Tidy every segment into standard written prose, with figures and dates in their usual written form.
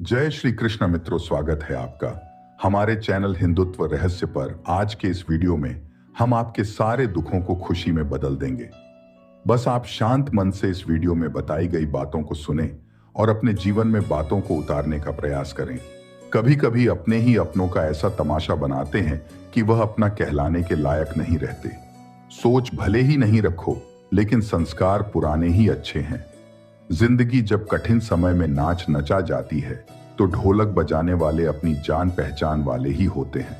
जय श्री कृष्ण मित्रों, स्वागत है आपका हमारे चैनल हिंदुत्व रहस्य पर। आज के इस वीडियो में हम आपके सारे दुखों को खुशी में बदल देंगे। बस आप शांत मन से इस वीडियो में बताई गई बातों को सुने और अपने जीवन में बातों को उतारने का प्रयास करें। कभी कभी अपने ही अपनों का ऐसा तमाशा बनाते हैं कि वह अपना कहलाने के लायक नहीं रहते। सोच भले ही नहीं रखो, लेकिन संस्कार पुराने ही अच्छे हैं। जिंदगी जब कठिन समय में नाच नचा जाती है तो ढोलक बजाने वाले अपनी जान पहचान वाले ही होते हैं।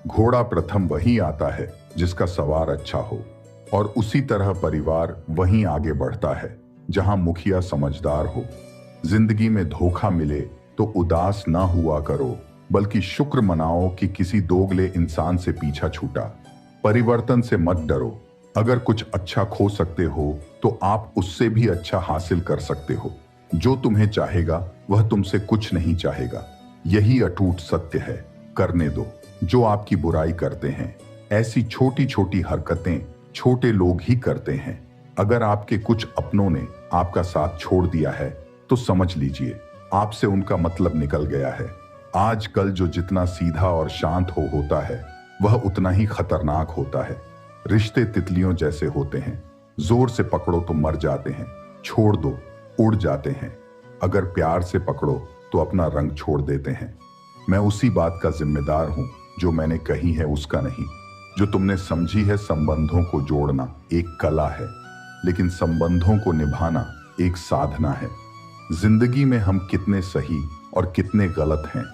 घोड़ा प्रथम वही आता है जिसका सवार अच्छा हो, और उसी तरह परिवार वहीं आगे बढ़ता है जहां मुखिया समझदार हो। जिंदगी में धोखा मिले तो उदास ना हुआ करो, बल्कि शुक्र मनाओ कि किसी दोगले इंसान से पीछा छूटा। परिवर्तन से मत डरो। अगर कुछ अच्छा खो सकते हो तो आप उससे भी अच्छा हासिल कर सकते हो। जो तुम्हें चाहेगा वह तुमसे कुछ नहीं चाहेगा, यही अटूट सत्य है। करने दो जो आपकी बुराई करते हैं। ऐसी छोटी छोटी हरकतें छोटे लोग ही करते हैं। अगर आपके कुछ अपनों ने आपका साथ छोड़ दिया है तो समझ लीजिए आपसे उनका मतलब निकल गया है। आजकल जो जितना सीधा और शांत होता है वह उतना ही खतरनाक होता है। रिश्ते तितलियों जैसे होते हैं, जोर से पकड़ो तो मर जाते हैं, छोड़ दो उड़ जाते हैं। अगर प्यार से पकड़ो तो अपना रंग छोड़ देते हैं। मैं उसी बात का जिम्मेदार हूं जो मैंने कही है, उसका नहीं। जो तुमने समझी है संबंधों को जोड़ना एक कला है, लेकिन संबंधों को निभाना एक साधना है। जिंदगी में हम कितने सही और कितने गलत हैं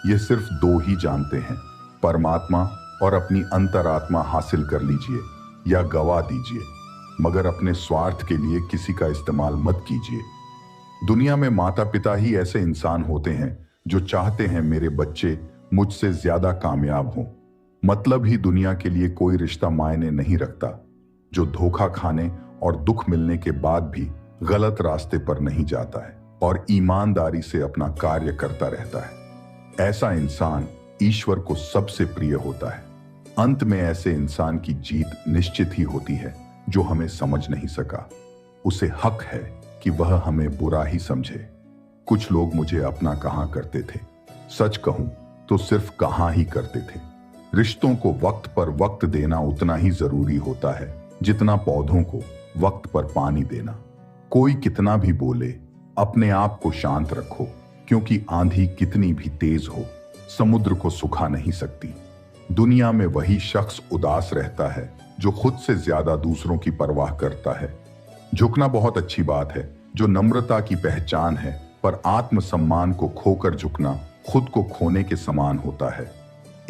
ये सिर्फ दो ही जानते हैं, परमात्मा और अपनी अंतरात्मा। हासिल कर लीजिए या गवा दीजिए, मगर अपने स्वार्थ के लिए किसी का इस्तेमाल मत कीजिए। दुनिया में माता पिता ही ऐसे इंसान होते हैं जो चाहते हैं मेरे बच्चे मुझसे ज्यादा कामयाब हों। मतलब ही दुनिया के लिए कोई रिश्ता मायने नहीं रखता जो धोखा खाने और दुख मिलने के बाद भी गलत रास्ते पर नहीं जाता है और ईमानदारी से अपना कार्य करता रहता है। ऐसा इंसान ईश्वर को सबसे प्रिय होता है। अंत में ऐसे इंसान की जीत निश्चित ही होती है जो हमें समझ नहीं सका। उसे हक है कि वह हमें बुरा ही समझे। कुछ लोग मुझे अपना कहा करते थे, सच कहूं तो सिर्फ कहा ही करते थे। रिश्तों को वक्त पर वक्त देना उतना ही जरूरी होता है जितना पौधों को वक्त पर पानी देना। कोई कितना भी बोले, अपने आप को शांत रखो, क्योंकि आंधी कितनी भी तेज हो समुद्र को सुखा नहीं सकती। दुनिया में वही शख्स उदास रहता है जो खुद से ज्यादा दूसरों की परवाह करता है। झुकना बहुत अच्छी बात है, जो नम्रता की पहचान है, पर आत्मसम्मान को खोकर झुकना खुद को खोने के समान होता है।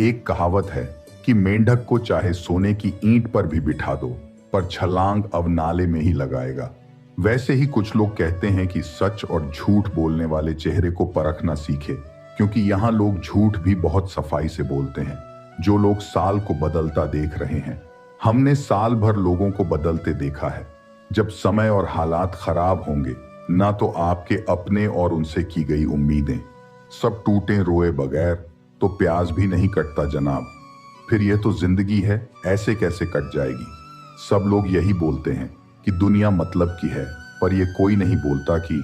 एक कहावत है कि मेंढक को चाहे सोने की ईंट पर भी बिठा दो, पर छलांग अब नाले में ही लगाएगा। वैसे ही कुछ लोग कहते हैं कि सच और झूठ बोलने वाले चेहरे को परखना सीखे, क्योंकि यहाँ लोग झूठ भी बहुत सफाई से बोलते हैं। जो लोग साल को बदलता देख रहे हैं, हमने साल भर लोगों को बदलते देखा है। जब समय और हालात खराब होंगे, ना तो आपके अपने और उनसे की गई उम्मीदें। सब टूटे रोए बगैर तो प्याज भी नहीं कटता जनाब। फिर यह तो जिंदगी है, ऐसे कैसे कट जाएगी। सब लोग यही बोलते हैं कि दुनिया मतलब की है, पर यह कोई नहीं बोलता कि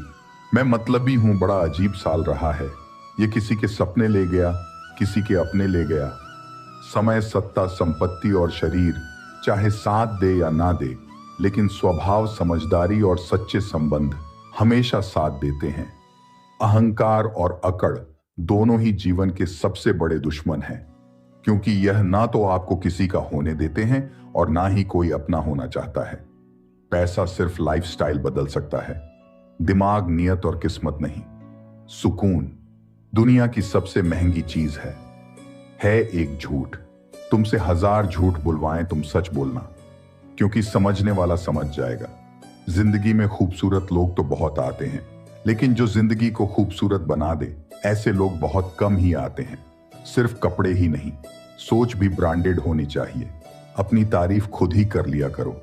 मैं मतलबी हूं। बड़ा अजीब साल रहा है। ये किसी के सपने ले गया, किसी के अपने ले गया। समय, सत्ता, संपत्ति और शरीर चाहे साथ दे या ना दे, लेकिन स्वभाव, समझदारी और सच्चे संबंध हमेशा साथ देते हैं। अहंकार और अकड़ दोनों ही जीवन के सबसे बड़े दुश्मन हैं, क्योंकि यह ना तो आपको किसी का होने देते हैं और ना ही कोई अपना होना चाहता है। पैसा सिर्फ लाइफस्टाइल बदल सकता है, दिमाग, नियत और किस्मत नहीं। सुकून दुनिया की सबसे महंगी चीज है एक झूठ। तुमसे 1000 झूठ बुलवाएं, तुम सच बोलना, क्योंकि समझने वाला समझ जाएगा। जिंदगी में खूबसूरत लोग तो बहुत आते हैं, लेकिन जो जिंदगी को खूबसूरत बना दे ऐसे लोग बहुत कम ही आते हैं। सिर्फ कपड़े ही नहीं, सोच भी ब्रांडेड होनी चाहिए। अपनी तारीफ खुद ही कर लिया करो,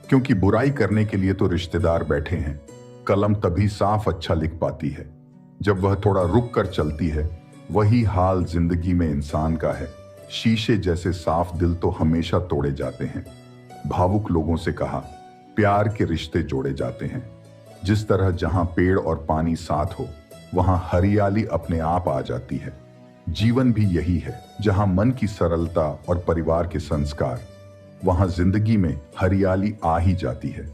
क्योंकि बुराई करने के लिए तो रिश्तेदार बैठे हैं। कलम तभी साफ अच्छा लिख पाती है जब वह थोड़ा रुक कर चलती है। वही हाल जिंदगी में इंसान का है। शीशे जैसे साफ दिल तो हमेशा तोड़े जाते हैं। भावुक लोगों से कहा, प्यार के रिश्ते जोड़े जाते हैं। जिस तरह जहां पेड़ और पानी साथ हो, वहां हरियाली अपने आप आ जाती है। जीवन भी यही है, जहां मन की सरलता और परिवार के संस्कार, वहां जिंदगी में हरियाली आ ही जाती है।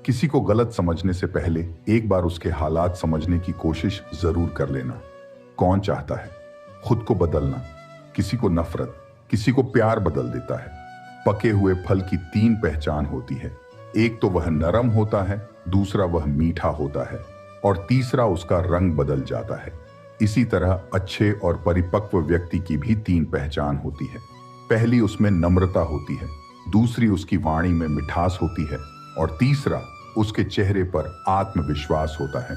किसी को गलत समझने से पहले एक बार उसके हालात समझने की कोशिश जरूर कर लेना। कौन चाहता है खुद को बदलना? किसी को नफरत, किसी को प्यार बदल देता है। पके हुए फल की 3 पहचान होती है। एक तो वह नरम होता है, दूसरा वह मीठा होता है और तीसरा उसका रंग बदल जाता है। इसी तरह अच्छे और परिपक्व व्यक्ति की भी 3 पहचान होती है। पहली उसमें नम्रता होती है, दूसरी उसकी वाणी में मिठास होती है और तीसरा उसके चेहरे पर आत्मविश्वास होता है।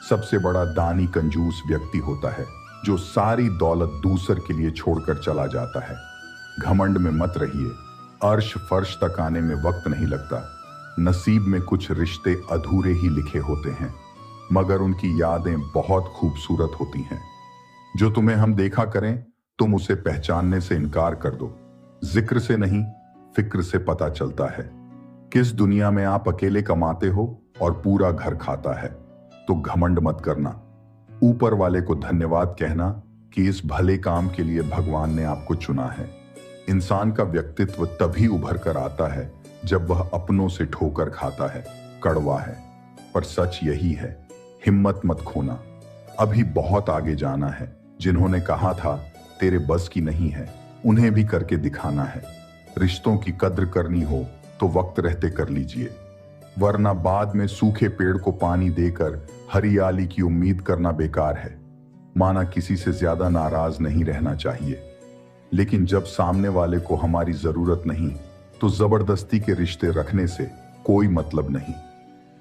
सबसे बड़ा दानी कंजूस व्यक्ति होता है जो सारी दौलत दूसर के लिए छोड़कर चला जाता है। घमंड में मत रहिए, अर्श फर्श तक आने में वक्त नहीं लगता। नसीब में कुछ रिश्ते अधूरे ही लिखे होते हैं, मगर उनकी यादें बहुत खूबसूरत होती हैं। जो तुम्हें हम देखा करें, तुम उसे पहचानने से इनकार कर दो। जिक्र से नहीं, फिक्र से पता चलता है। किस दुनिया में आप अकेले कमाते हो और पूरा घर खाता है, तो घमंड मत करना। ऊपर वाले को धन्यवाद कहना कि इस भले काम के लिए भगवान ने आपको चुना है। इंसान का व्यक्तित्व तभी उभर कर आता है जब वह अपनों से ठोकर खाता है। कड़वा है, पर सच यही है, हिम्मत मत खोना। अभी बहुत आगे जाना है। जिन्होंने कहा था तेरे बस की नहीं है, उन्हें भी करके दिखाना है। रिश्तों की कद्र करनी हो तो वक्त रहते कर लीजिए, वरना बाद में सूखे पेड़ को पानी देकर हरियाली की उम्मीद करना बेकार है। माना किसी से ज्यादा नाराज नहीं रहना चाहिए, लेकिन जब सामने वाले को हमारी जरूरत नहीं, तो जबरदस्ती के रिश्ते रखने से कोई मतलब नहीं।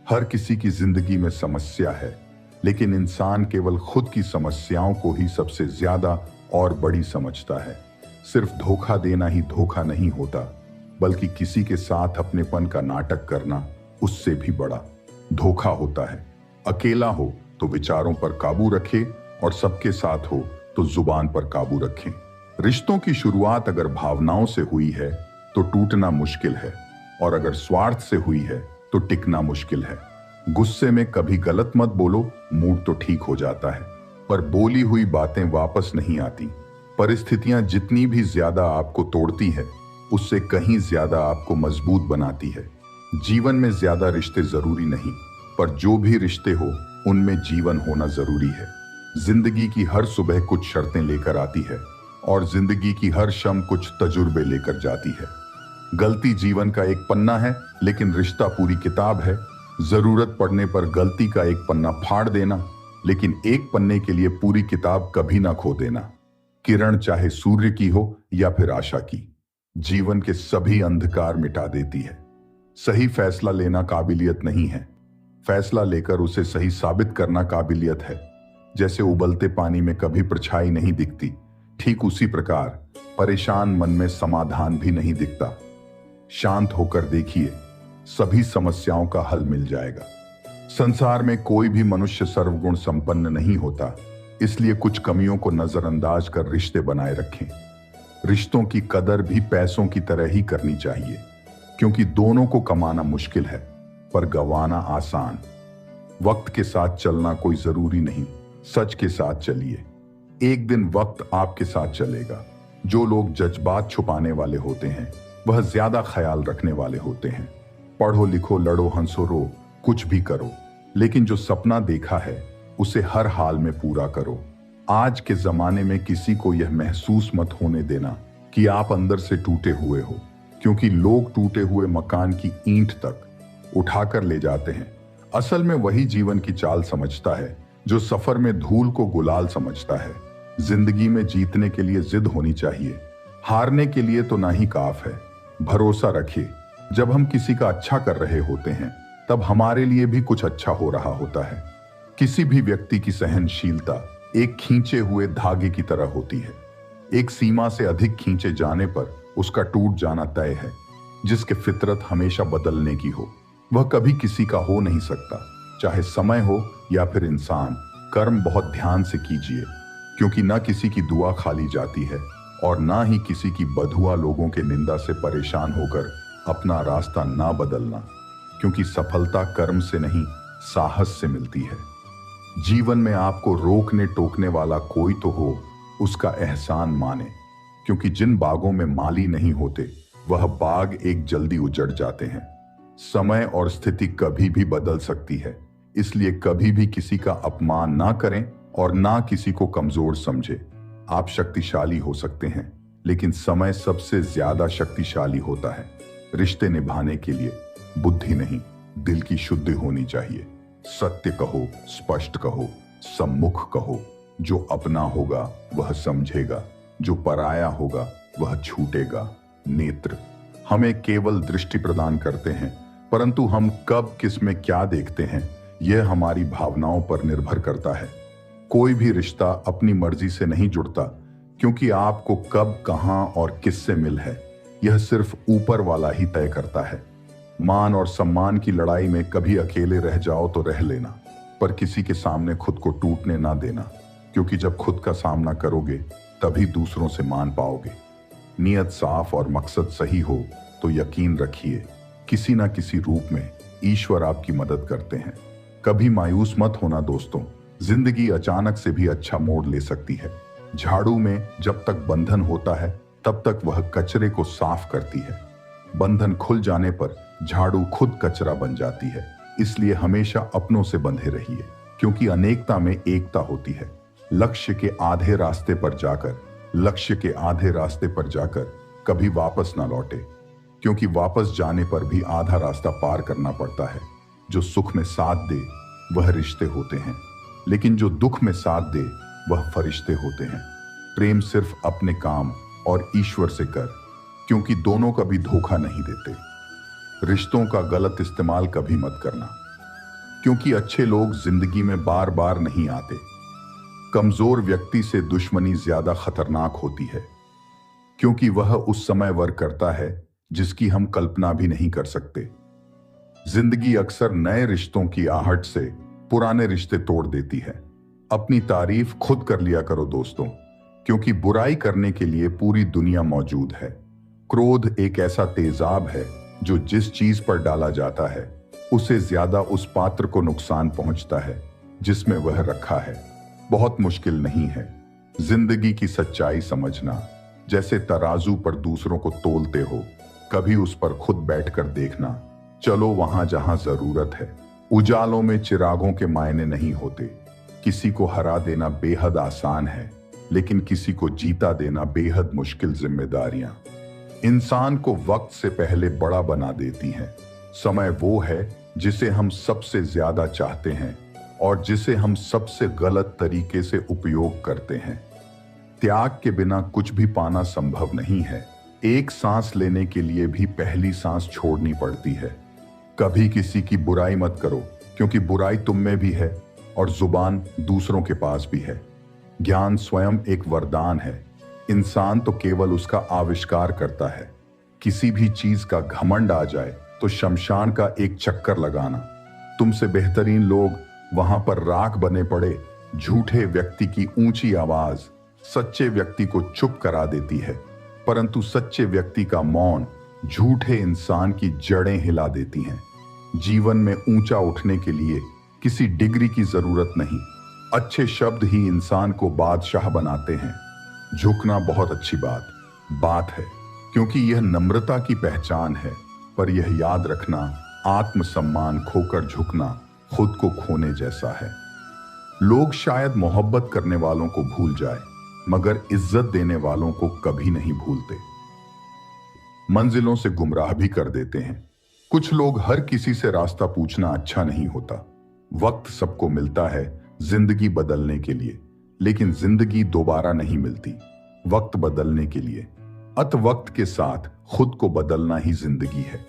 हर किसी की जिंदगी में समस्या है, लेकिन इंसान केवल खुद की समस्याओं को ही सबसे ज्यादा और बड़ी समझता है। सिर्फ धोखा देना ही धोखा नहीं होता, बल्कि किसी के साथ अपनेपन का नाटक करना उससे भी बड़ा धोखा होता है। अकेला हो तो विचारों पर काबू रखे और सबके साथ हो तो जुबान पर काबू रखें। रिश्तों की शुरुआत अगर भावनाओं से हुई है तो टूटना मुश्किल है, और अगर स्वार्थ से हुई है तो टिकना मुश्किल है। गुस्से में कभी गलत मत बोलो, मूड तो ठीक हो जाता है, पर बोली हुई बातें वापस नहीं आती। परिस्थितियां जितनी भी ज्यादा आपको तोड़ती है, उससे कहीं ज्यादा आपको मजबूत बनाती है। जीवन में ज्यादा रिश्ते जरूरी नहीं, पर जो भी रिश्ते हो उनमें जीवन होना जरूरी है। जिंदगी की हर सुबह कुछ शर्तें लेकर आती है और जिंदगी की हर शाम कुछ तजुर्बे लेकर जाती है। गलती जीवन का एक पन्ना है, लेकिन रिश्ता पूरी किताब है। जरूरत पड़ने पर गलती का एक पन्ना फाड़ देना, लेकिन एक पन्ने के लिए पूरी किताब कभी ना खो देना। किरण चाहे सूर्य की हो या फिर आशा की, जीवन के सभी अंधकार मिटा देती है। सही फैसला लेना काबिलियत नहीं है, फैसला लेकर उसे सही साबित करना काबिलियत है। जैसे उबलते पानी में कभी परछाई नहीं दिखती, ठीक उसी प्रकार परेशान मन में समाधान भी नहीं दिखता। शांत होकर देखिए, सभी समस्याओं का हल मिल जाएगा। संसार में कोई भी मनुष्य सर्वगुण संपन्न नहीं होता, इसलिए कुछ कमियों को नजरअंदाज कर रिश्ते बनाए रखें। रिश्तों की कदर भी पैसों की तरह ही करनी चाहिए, क्योंकि दोनों को कमाना मुश्किल है पर गंवाना आसान। वक्त के साथ चलना कोई जरूरी नहीं, सच के साथ चलिए। एक दिन वक्त आपके साथ चलेगा। जो लोग जज्बात छुपाने वाले होते हैं, वह ज्यादा ख्याल रखने वाले होते हैं। पढ़ो लिखो, लड़ो हंसो रो, कुछ भी करो, लेकिन जो सपना देखा है उसे हर हाल में पूरा करो। आज के जमाने में किसी को यह महसूस मत होने देना कि आप अंदर से टूटे हुए हो, क्योंकि लोग टूटे हुए मकान की ईंट तक उठाकर ले जाते हैं। असल में वही जीवन की चाल समझता है जो सफर में धूल को गुलाल समझता है। जिंदगी में जीतने के लिए जिद होनी चाहिए, हारने के लिए तो ना ही काफ है। भरोसा रखिए, जब हम किसी का अच्छा कर रहे होते हैं, तब हमारे लिए भी कुछ अच्छा हो रहा होता है। किसी भी व्यक्ति की सहनशीलता एक खींचे हुए धागे की तरह होती है। एक सीमा से अधिक खींचे जाने पर उसका टूट जाना तय है। जिसके फितरत हमेशा बदलने की हो, वह कभी किसी का हो नहीं सकता, चाहे समय हो या फिर इंसान। कर्म बहुत ध्यान से कीजिए, क्योंकि ना किसी की दुआ खाली जाती है और ना ही किसी की बधुआ लोगों के निंदा से परेशान होकर अपना रास्ता ना बदलना, क्योंकि सफलता कर्म से नहीं साहस से मिलती है। जीवन में आपको रोकने टोकने वाला कोई तो हो, उसका एहसान माने, क्योंकि जिन बागों में माली नहीं होते वह बाग एक जल्दी उजड़ जाते हैं। समय और स्थिति कभी भी बदल सकती है, इसलिए कभी भी किसी का अपमान ना करें और ना किसी को कमजोर समझे। आप शक्तिशाली हो सकते हैं, लेकिन समय सबसे ज्यादा शक्तिशाली होता है। रिश्ते निभाने के लिए बुद्धि नहीं, दिल की शुद्धि होनी चाहिए। सत्य कहो, स्पष्ट कहो, सम्मुख कहो। जो अपना होगा वह समझेगा, जो पराया होगा वह छूटेगा। नेत्र हमें केवल दृष्टि प्रदान करते हैं, परंतु हम कब किस में क्या देखते हैं यह हमारी भावनाओं पर निर्भर करता है। कोई भी रिश्ता अपनी मर्जी से नहीं जुड़ता, क्योंकि आपको कब, कहां और किससे मिल है यह सिर्फ ऊपर वाला ही तय करता है। मान और सम्मान की लड़ाई में कभी अकेले रह जाओ तो रह लेना, पर किसी के सामने खुद को टूटने ना देना, क्योंकि जब खुद का सामना करोगे तभी दूसरों से मान पाओगे। नियत साफ और मकसद सही हो तो यकीन रखिए किसी ना किसी रूप में ईश्वर आपकी मदद करते हैं। कभी मायूस मत होना दोस्तों, जिंदगी अचानक से भी अच्छा मोड़ ले सकती है। झाड़ू में जब तक बंधन होता है तब तक वह कचरे को साफ करती है। बंधन खुल जाने पर झाड़ू खुद कचरा बन जाती है। इसलिए हमेशा अपनों से बंधे रहिए, क्योंकि अनेकता में एकता होती है। लक्ष्य के आधे रास्ते पर जाकर कभी वापस ना लौटे, क्योंकि वापस जाने पर भी आधा रास्ता पार करना पड़ता है। जो सुख में साथ दे वह रिश्ते होते हैं, लेकिन जो दुख में साथ दे वह फरिश्ते होते हैं। प्रेम सिर्फ अपने काम और ईश्वर से कर, क्योंकि दोनों कभी धोखा नहीं देते। रिश्तों का गलत इस्तेमाल कभी मत करना, क्योंकि अच्छे लोग जिंदगी में बार बार नहीं आते। कमजोर व्यक्ति से दुश्मनी ज्यादा खतरनाक होती है, क्योंकि वह उस समय वर्क करता है जिसकी हम कल्पना भी नहीं कर सकते। जिंदगी अक्सर नए रिश्तों की आहट से पुराने रिश्ते तोड़ देती है। अपनी तारीफ खुद कर लिया करो दोस्तों, क्योंकि बुराई करने के लिए पूरी दुनिया मौजूद है। क्रोध एक ऐसा तेजाब है जो जिस चीज पर डाला जाता है उसे ज्यादा उस पात्र को नुकसान पहुंचता है जिसमें वह रखा है। बहुत मुश्किल नहीं है जिंदगी की सच्चाई समझना। जैसे तराजू पर दूसरों को तोलते हो, कभी उस पर खुद बैठकर देखना। चलो वहां जहां जरूरत है। उजालों में चिरागों के मायने नहीं होते। किसी को हरा देना बेहद आसान है, लेकिन किसी को जीता देना बेहद मुश्किल जिम्मेदारियां इंसान को वक्त से पहले बड़ा बना देती हैं। समय वो है जिसे हम सबसे ज्यादा चाहते हैं और जिसे हम सबसे गलत तरीके से उपयोग करते हैं। त्याग के बिना कुछ भी पाना संभव नहीं है। एक सांस लेने के लिए भी पहली सांस छोड़नी पड़ती है। कभी किसी की बुराई मत करो, क्योंकि बुराई तुम में भी है और जुबान दूसरों के पास भी है। ज्ञान स्वयं एक वरदान है। इंसान तो केवल उसका आविष्कार करता है। किसी भी चीज का घमंड आ जाए तो शमशान का एक चक्कर लगाना। तुमसे बेहतरीन लोग वहां पर राख बने पड़े। झूठे व्यक्ति की ऊंची आवाज सच्चे व्यक्ति को चुप करा देती है, परंतु सच्चे व्यक्ति का मौन झूठे इंसान की जड़ें हिला देती हैं। जीवन में ऊंचा उठने के लिए किसी डिग्री की जरूरत नहीं, अच्छे शब्द ही इंसान को बादशाह बनाते हैं। झुकना बहुत अच्छी बात है, क्योंकि यह नम्रता की पहचान है, पर यह याद रखना आत्मसम्मान खोकर झुकना खुद को खोने जैसा है। लोग शायद मोहब्बत करने वालों को भूल जाए, मगर इज्जत देने वालों को कभी नहीं भूलते। मंजिलों से गुमराह भी कर देते हैं। कुछ लोग हर किसी से रास्ता पूछना अच्छा नहीं होता। वक्त सबको मिलता है जिंदगी बदलने के लिए, लेकिन जिंदगी दोबारा नहीं मिलती वक्त बदलने के लिए। अत वक्त के साथ खुद को बदलना ही जिंदगी है।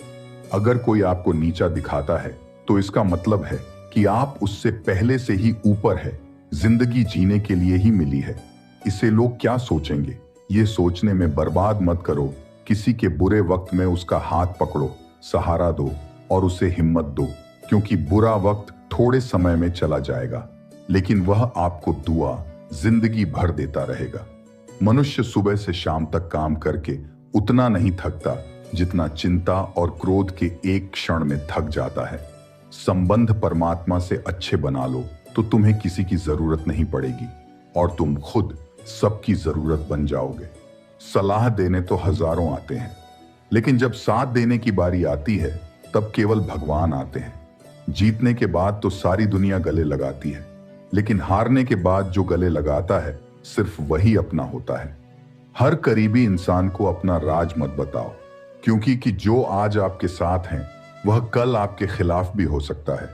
अगर कोई आपको नीचा दिखाता है तो इसका मतलब है कि आप उससे पहले से ही ऊपर है। जिंदगी जीने के लिए ही मिली है। इसे लोग क्या सोचेंगे ये सोचने में बर्बाद मत करो। किसी के बुरे वक्त में उसका हाथ पकड़ो, सहारा दो और उसे हिम्मत दो, क्योंकि बुरा वक्त थोड़े समय में चला जाएगा, लेकिन वह आपको दुआ जिंदगी भर देता रहेगा। मनुष्य सुबह से शाम तक काम करके उतना नहीं थकता जितना चिंता और क्रोध के एक क्षण में थक जाता है। संबंध परमात्मा से अच्छे बना लो, तो तुम्हें किसी की जरूरत नहीं पड़ेगी और तुम खुद सबकी जरूरत बन जाओगे। सलाह देने तो हजारों आते हैं, लेकिन जब साथ देने की बारी आती है तब केवल भगवान आते हैं। जीतने के बाद तो सारी दुनिया गले लगाती है, लेकिन हारने के बाद जो गले लगाता है सिर्फ वही अपना होता है। हर करीबी इंसान को अपना राज मत बताओ, क्योंकि कि जो आज आपके साथ हैं वह कल आपके खिलाफ भी हो सकता है।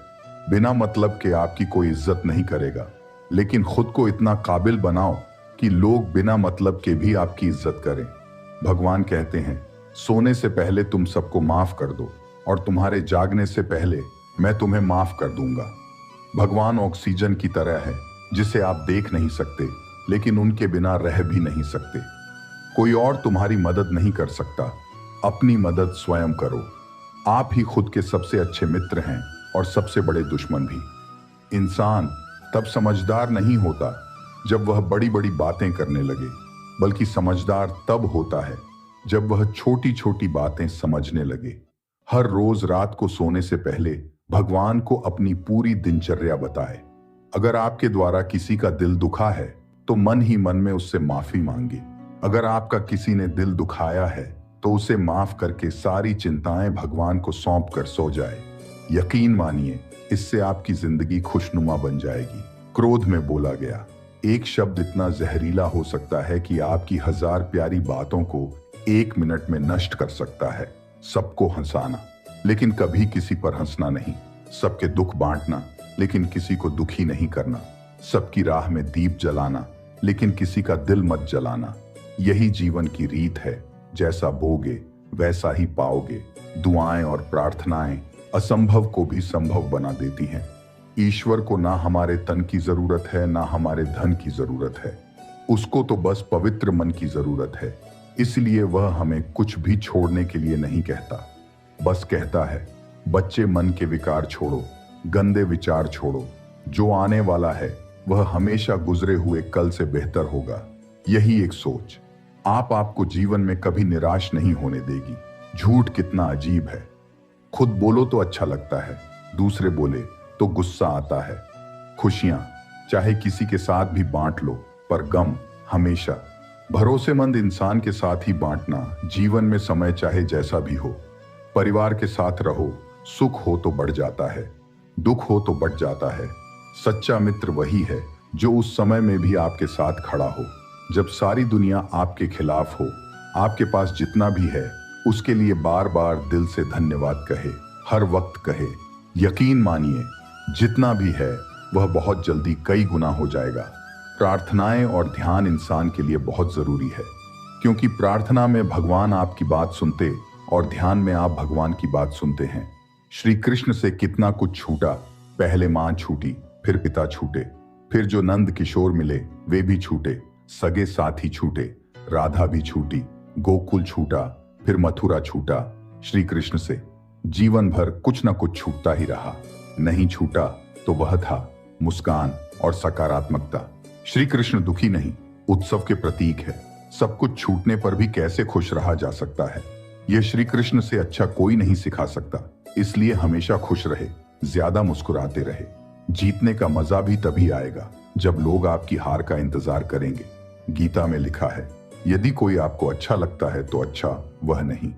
बिना मतलब के आपकी कोई इज्जत नहीं करेगा, लेकिन खुद को इतना काबिल बनाओ कि लोग बिना मतलब के भी आपकी इज्जत करें। भगवान कहते हैं, सोने से पहले तुम सबको माफ कर दो और तुम्हारे जागने से पहले मैं तुम्हें माफ कर दूंगा। भगवान ऑक्सीजन की तरह है जिसे आप देख नहीं सकते, लेकिन उनके बिना रह भी नहीं सकते। कोई और तुम्हारी मदद नहीं कर सकता, अपनी मदद स्वयं करो। आप ही खुद के सबसे अच्छे मित्र हैं और सबसे बड़े दुश्मन भी। इंसान तब समझदार नहीं होता जब वह बड़ी बड़ी बातें करने लगे, बल्कि समझदार तब होता है जब वह छोटी छोटी बातें समझने लगे। हर रोज रात को सोने से पहले भगवान को अपनी पूरी दिनचर्या बताए। अगर आपके द्वारा किसी का दिल दुखा है तो मन ही मन में उससे माफी मांगे। अगर आपका किसी ने दिल दुखाया है तो उसे माफ करके सारी चिंताएं भगवान को सौंप कर सो जाए। यकीन मानिए, इससे आपकी जिंदगी खुशनुमा बन जाएगी। क्रोध में बोला गया एक शब्द इतना जहरीला हो सकता है कि आपकी 1000 प्यारी बातों को 1 मिनट में नष्ट कर सकता है। सबको हंसाना, लेकिन कभी किसी पर हंसना नहीं। सबके दुख बांटना, लेकिन किसी को दुखी नहीं करना। सबकी राह में दीप जलाना, लेकिन किसी का दिल मत जलाना। यही जीवन की रीत है, जैसा बोगे वैसा ही पाओगे। दुआएं और प्रार्थनाएं असंभव को भी संभव बना देती हैं। ईश्वर को ना हमारे तन की जरूरत है, ना हमारे धन की जरूरत है। उसको तो बस पवित्र मन की जरूरत है। इसलिए वह हमें कुछ भी छोड़ने के लिए नहीं कहता, बस कहता है, बच्चे मन के विकार छोड़ो, गंदे विचार छोड़ो। जो आने वाला है वह हमेशा गुजरे हुए कल से बेहतर होगा। यही एक सोच आपको जीवन में कभी निराश नहीं होने देगी। झूठ कितना अजीब है। खुद बोलो तो अच्छा लगता है, दूसरे बोले तो गुस्सा आता है। खुशियां चाहे किसी के साथ भी बांट लो, पर गम हमेशा भरोसेमंद इंसान के साथ ही बांटना। जीवन में समय चाहे जैसा भी हो, परिवार के साथ रहो। सुख हो तो बढ़ जाता है, दुख हो तो बढ़ जाता है। सच्चा मित्र वही है जो उस समय में भी आपके साथ खड़ा हो। जब सारी दुनिया आपके खिलाफ हो, आपके पास जितना भी है उसके लिए बार बार दिल से धन्यवाद कहे, हर वक्त कहे। यकीन मानिए, जितना भी है वह बहुत जल्दी कई गुना हो जाएगा। प्रार्थनाएं और ध्यान इंसान के लिए बहुत जरूरी है, क्योंकि प्रार्थना में भगवान आपकी बात सुनते और ध्यान में आप भगवान की बात सुनते हैं। श्री कृष्ण से कितना कुछ छूटा। पहले मां छूटी, फिर पिता छूटे, फिर जो नंद किशोर मिले वे भी छूटे, सगे साथी छूटे, राधा भी छूटी, गोकुल छूटा, फिर मथुरा छूटा। श्री कृष्ण से जीवन भर कुछ ना कुछ छूटता ही रहा। नहीं छूटा तो वह था मुस्कान और सकारात्मकता। श्री कृष्ण दुखी नहीं, उत्सव के प्रतीक है। सब कुछ छूटने पर भी कैसे खुश रहा जा सकता है, यह श्री कृष्ण से अच्छा कोई नहीं सिखा सकता। इसलिए हमेशा खुश रहे, ज्यादा मुस्कुराते रहे। जीतने का मजा भी तभी आएगा जब लोग आपकी हार का इंतजार करेंगे। गीता में लिखा है, यदि कोई आपको अच्छा लगता है तो अच्छा वह नहीं,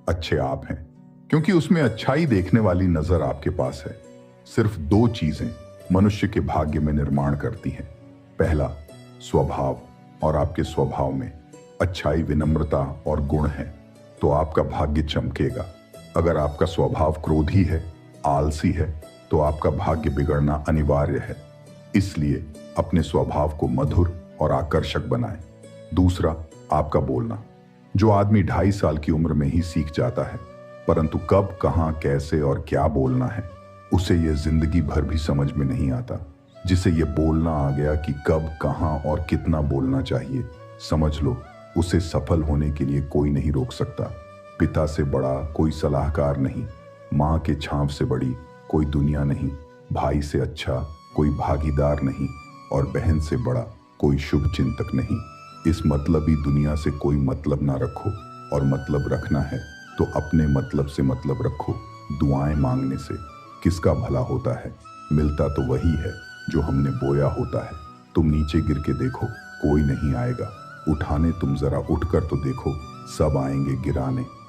अच्छे आप हैं, क्योंकि उसमें अच्छाई देखने वाली नजर आपके पास है। सिर्फ 2 चीजें मनुष्य के भाग्य में निर्माण करती हैं। पहला, स्वभाव, और आपके स्वभाव में अच्छाई, विनम्रता और गुण है तो आपका भाग्य चमकेगा। अगर आपका स्वभाव क्रोधी है, आलसी है, तो आपका भाग्य बिगड़ना अनिवार्य है। इसलिए अपने स्वभाव को मधुर और आकर्षक बनाएं। दूसरा, आपका बोलना, जो आदमी 2.5 साल की उम्र में ही सीख जाता है, परंतु कब, कहां, कैसे और क्या बोलना है उसे यह जिंदगी भर भी समझ में नहीं आता। जिसे यह बोलना आ गया कि कब, कहां और कितना बोलना चाहिए, समझ लो उसे सफल होने के लिए कोई नहीं रोक सकता। पिता से बड़ा कोई सलाहकार नहीं, माँ के छांव से बड़ी कोई दुनिया नहीं, भाई से अच्छा कोई भागीदार नहीं, और बहन से बड़ा कोई शुभ चिंतक नहीं। इस मतलबी दुनिया से कोई मतलब ना रखो, और मतलब रखना है तो अपने मतलब से मतलब रखो। दुआएं मांगने से किसका भला होता है? मिलता तो वही है जो हमने बोया होता है। तुम नीचे गिर के देखो, कोई नहीं आएगा उठाने, तुम जरा उठकर तो देखो, सब आएंगे गिराने।